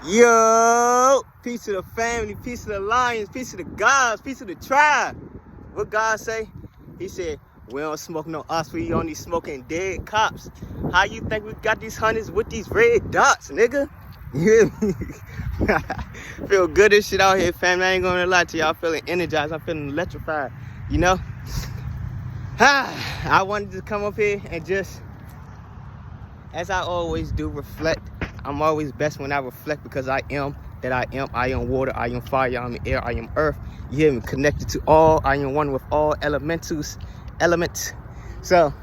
Yo, peace to the family, peace to the lions, peace to the gods, peace to the tribe. What God say? He said, we don't smoke no us, we only smoking dead cops. How you think we got these hunters with these red dots, nigga? You hear me? Feel good as shit out here, family. I ain't gonna lie to y'all. Feeling energized, I'm feeling electrified, you know? I wanted to come up here and just, as I always do, reflect. I'm always best when I reflect because I am that I am. I am water, I am fire, I am air, I am earth. You hear me? Connected to all. I am one with all elements. So,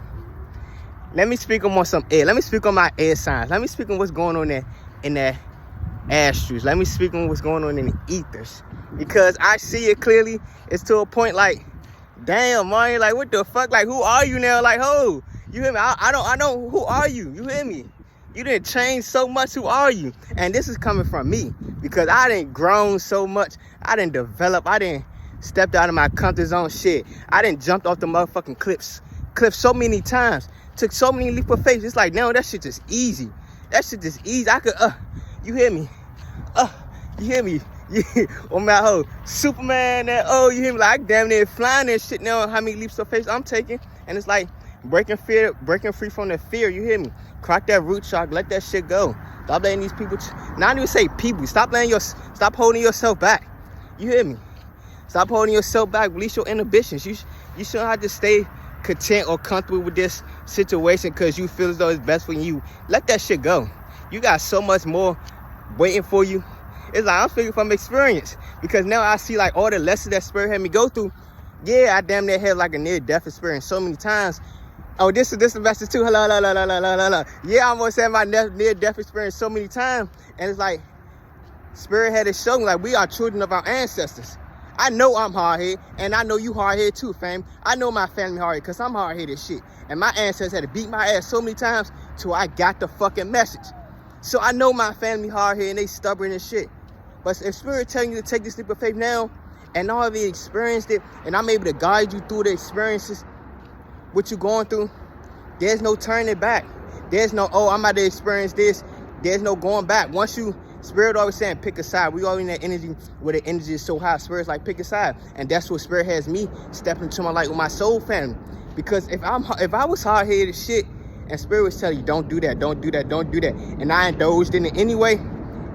let me speak on some air. Let me speak on my air signs. Let me speak on what's going on there in the astros. Let me speak on what's going on in the ethers. Because I see it clearly. It's to a point like, damn, man, like, what the fuck? Like, who are you now? Like, who? You hear me? I know, who are you? You hear me? You didn't change so much. Who are you? And this is coming from me because I didn't grown so much. I didn't develop. I didn't stepped out of my comfort zone shit. I didn't jumped off the motherfucking cliffs so many times. Took so many leap of faith. It's like, now that shit just easy. That shit just easy. I could, you hear me? You hear me? Yeah, on my whole Superman, that, you hear me? Like, I damn near flying and shit now. How many leaps of faith I'm taking? And it's like, breaking free from the fear. You hear me? Crack that root shock. Let that shit go. Stop letting these people. Not even say people. Stop holding yourself back. You hear me? Stop holding yourself back. Release your inhibitions. You shouldn't have to stay content or comfortable with this situation because you feel as though it's best for you. Let that shit go. You got so much more waiting for you. It's like I'm speaking from experience because now I see like all the lessons that Spirit had me go through. Yeah, I damn near had like a near-death experience so many times. Oh, this is the message too. Hello. Yeah, I almost had my near-death experience so many times. And it's like, Spirit had to show me, like, we are children of our ancestors. I know I'm hard-headed, and I know you hard-headed too, fam. I know my family hard-headed, because I'm hard-headed shit. And my ancestors had to beat my ass so many times till I got the fucking message. So I know my family hard-headed, and they stubborn and shit. But if Spirit telling you to take this leap of faith now, and already experienced it, and I'm able to guide you through the experiences, what you're going through, there's no turning back. There's no, I'm about to experience this. There's no going back. Once you, Spirit always saying, pick a side. We all in that energy where the energy is so high. Spirit's like, pick a side. And that's what Spirit has me stepping into my light with my soul family. Because if I was hard-headed as shit, and Spirit was telling you, don't do that, and I indulged in it anyway,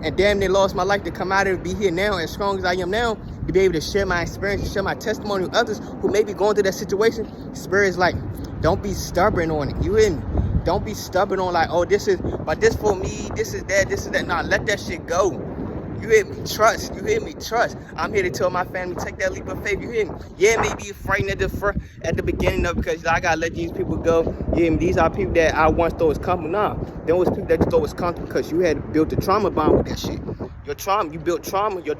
and damn near lost my life to come out of it, be here now as strong as I am now, to be able to share my experience, to share my testimony with others who may be going through that situation. Spirit's like, don't be stubborn on it. You hear me? Don't be stubborn on like, this for me, this is that. Nah, let that shit go. You hear me? Trust. You hear me? Trust. I'm here to tell my family, take that leap of faith. You hear me? Yeah, maybe you're frightened at the beginning of it because I gotta let these people go. You hear me? These are people that I once thought was comfortable. Nah, there was people that you thought was comfortable because you had built a trauma bond with that shit. Your trauma, you built trauma. You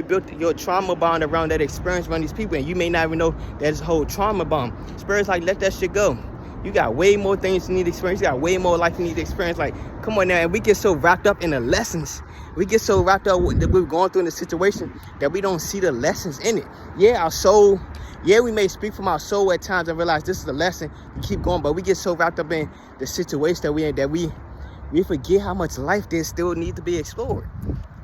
built your trauma bond around that experience around these people, and you may not even know that's a whole trauma bond. Spirit's like, let that shit go. You got way more things you need to experience. You got way more life you need to experience. Like, come on now. And we get so wrapped up in the lessons. We get so wrapped up with that we're going through in the situation that we don't see the lessons in it. Yeah, our soul, we may speak from our soul at times and realize this is the lesson. We keep going, but we get so wrapped up in the situation that we're in that we forget how much life there still needs to be explored.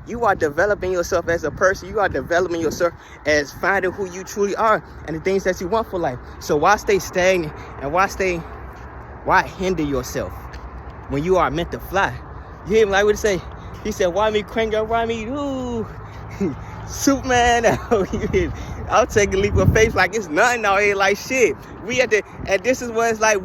You are developing yourself as a person. You are developing yourself as finding who you truly are and the things that you want for life. So why stay stagnant and why hinder yourself when you are meant to fly? You hear me? Like what he say? He said, why me crank up, why me, ooh, Superman. I'll take a leap of faith like it's nothing out here, like shit. And this is what it's like,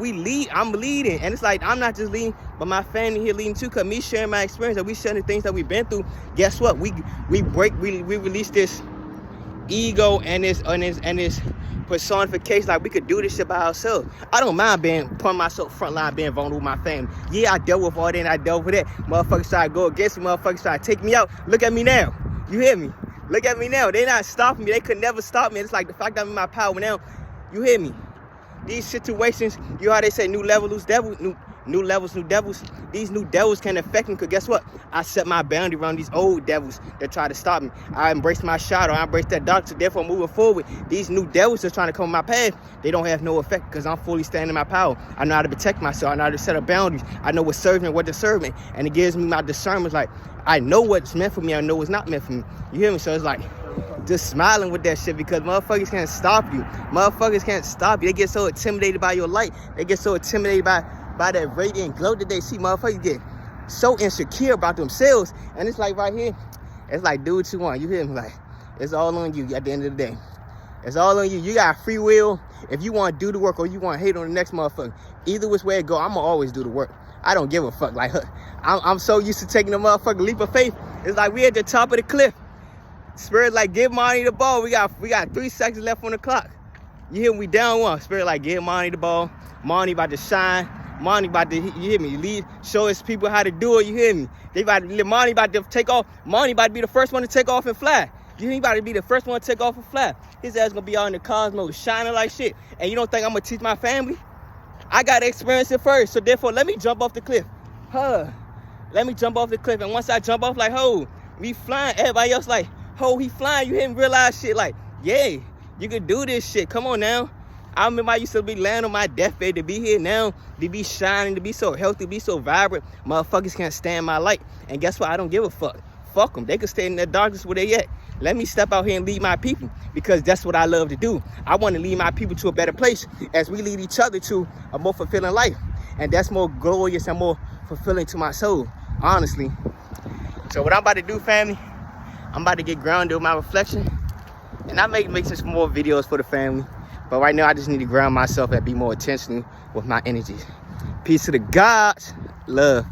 I'm leading. And it's like, I'm not just leading, but my family here leading too, because me sharing my experience and we sharing the things that we've been through. Guess what? We release this ego and this personification, like we could do this shit by ourselves. I don't mind putting myself front line, being vulnerable with my family. Yeah, I dealt with all that and I dealt with that. Motherfuckers try to go against me, motherfuckers try to take me out. Look at me now. You hear me? Look at me now. They're not stopping me. They could never stop me. It's like the fact that I'm in my power now. You hear me? These situations, you know how they say, new level, new new levels, new devils. These new devils can affect me because guess what? I set my boundary around these old devils that try to stop me. I embrace my shadow. I embrace that dark. So therefore, moving forward, these new devils that's trying to come in my path, they don't have no effect because I'm fully standing in my power. I know how to protect myself. I know how to set up boundaries. I know what's serving and what to serve me. And it gives me my discernment. Like, I know what's meant for me. I know what's not meant for me. You hear me? So it's like, just smiling with that shit because motherfuckers can't stop you. Motherfuckers can't stop you. They get so intimidated by your light. They get so intimidated by that radiant glow that they see. Motherfuckers get so insecure about themselves. And it's like right here, it's like, do what you want. You hear me? Like, it's all on you at the end of the day. It's all on you. You got free will. If you want to do the work or you want to hate on the next motherfucker, either which way it go, I'm going to always do the work. I don't give a fuck. Like, I'm so used to taking the motherfucking leap of faith. It's like we at the top of the cliff. Spirit like, give Monty the ball. We got 3 seconds left on the clock. You hear me? We down one. Spirit like, give Monty the ball. Monty about to shine. Monty about to, you hear me? Lead, show his people how to do it. You hear me? Monty about to take off. Monty about to be the first one to take off and fly. You hear me? About to be the first one to take off and fly. His ass gonna be out in the cosmos shining like shit. And you don't think I'm gonna teach my family? I gotta experience it first. So therefore, let me jump off the cliff. Let me jump off the cliff. And once I jump off, like, we flying. Everybody else like, he flying. You hear me? Realize shit like, yeah, you can do this shit. Come on now. I remember I used to be laying on my deathbed to be here now, to be shining, to be so healthy, to be so vibrant. Motherfuckers can't stand my light. And guess what? I don't give a fuck. Fuck them. They can stay in the darkness where they at. Let me step out here and lead my people because that's what I love to do. I want to lead my people to a better place as we lead each other to a more fulfilling life. And that's more glorious and more fulfilling to my soul, honestly. So what I'm about to do, family, I'm about to get grounded with my reflection. And I make some more videos for the family. But right now, I just need to ground myself and be more intentional with my energies. Peace to the gods. Love.